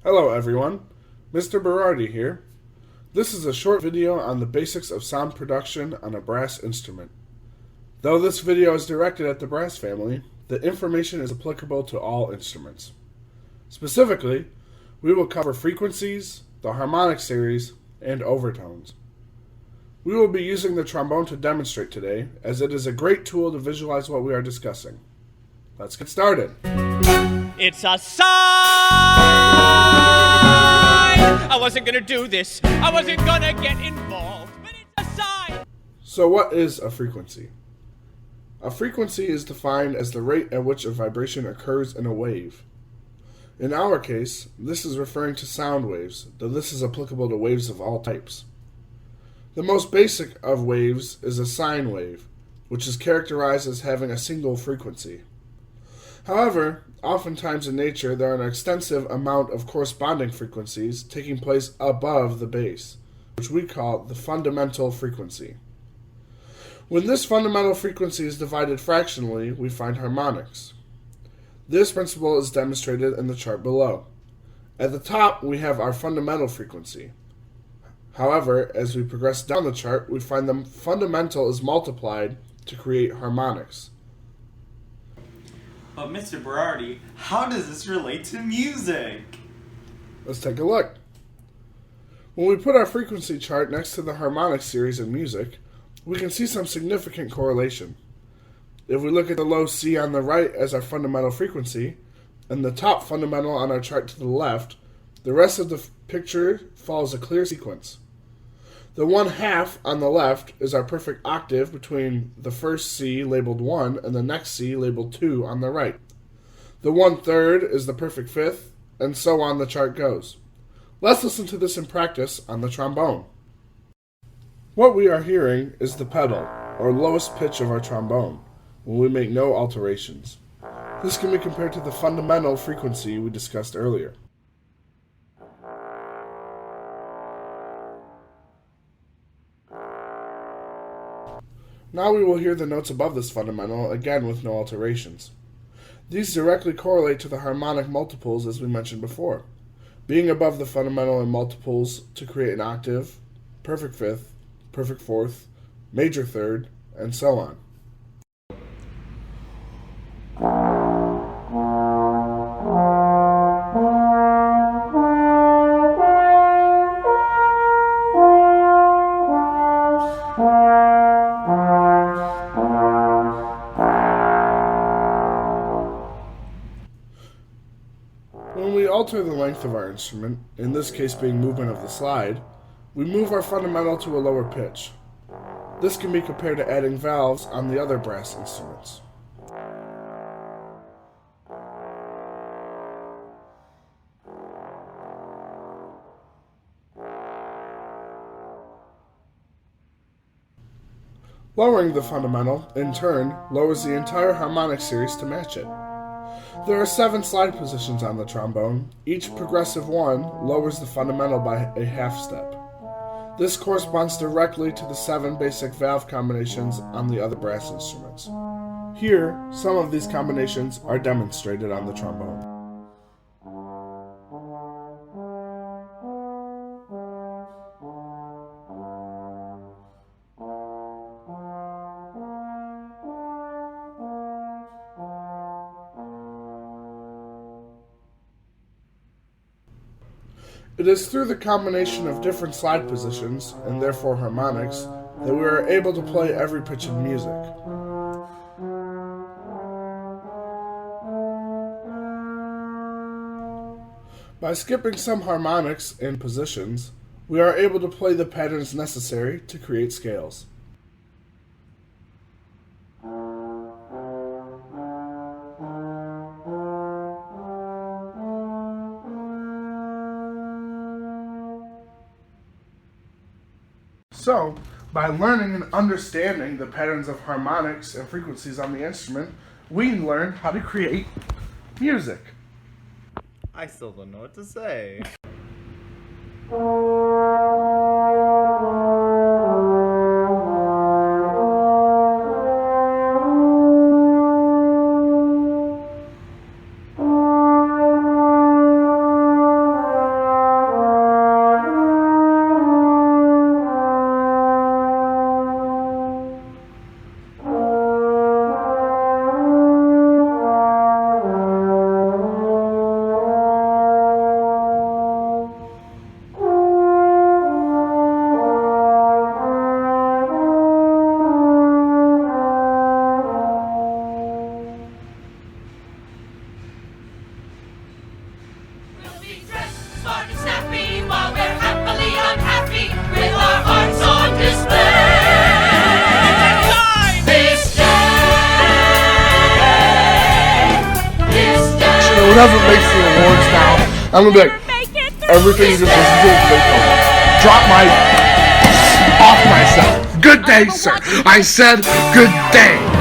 Hello everyone, Mr. Berardi here. This is a short video on the basics of sound production on a brass instrument. Though this video is directed at the brass family, the information is applicable to all instruments. Specifically, we will cover frequencies, the harmonic series, and overtones. We will be using the trombone to demonstrate today, as it is a great tool to visualize what we are discussing. Let's get started. It's a sign! I wasn't gonna do this. I wasn't gonna get involved. But it's a sign! So what is a frequency? A frequency is defined as the rate at which a vibration occurs in a wave. In our case, this is referring to sound waves, though this is applicable to waves of all types. The most basic of waves is a sine wave, which is characterized as having a single frequency. However, oftentimes in nature there are an extensive amount of corresponding frequencies taking place above the base, which we call the fundamental frequency. When this fundamental frequency is divided fractionally, we find harmonics. This principle is demonstrated in the chart below. At the top, we have our fundamental frequency. However, as we progress down the chart, we find the fundamental is multiplied to create harmonics. But Mr. Berardi, how does this relate to music? Let's take a look. When we put our frequency chart next to the harmonic series in music, we can see some significant correlation. If we look at the low C on the right as our fundamental frequency, and the top fundamental on our chart to the left, the rest of the picture follows a clear sequence. The 1/2 on the left is our perfect octave between the first C labeled 1 and the next C labeled 2 on the right. The 1/3 is the perfect fifth, and so on the chart goes. Let's listen to this in practice on the trombone. What we are hearing is the pedal, or lowest pitch of our trombone, when we make no alterations. This can be compared to the fundamental frequency we discussed earlier. Now we will hear the notes above this fundamental, again with no alterations. These directly correlate to the harmonic multiples as we mentioned before, being above the fundamental in multiples to create an octave, perfect fifth, perfect fourth, major third, and so on. When we alter the length of our instrument, in this case being movement of the slide, we move our fundamental to a lower pitch. This can be compared to adding valves on the other brass instruments. Lowering the fundamental, in turn, lowers the entire harmonic series to match it. There are 7 slide positions on the trombone. Each progressive one lowers the fundamental by a half step. This corresponds directly to the 7 basic valve combinations on the other brass instruments. Here, some of these combinations are demonstrated on the trombone. It is through the combination of different slide positions, and therefore harmonics, that we are able to play every pitch in music. By skipping some harmonics and positions, we are able to play the patterns necessary to create scales. So, by learning and understanding the patterns of harmonics and frequencies on the instrument, we learn how to create music. I still don't know what to say. smart and snappy while we're happily unhappy with our hearts on display. This day, Whatever makes the awards now, I'm gonna be like, everything you just listened to is based on. Drop my off myself. Good day, sir. I said good day.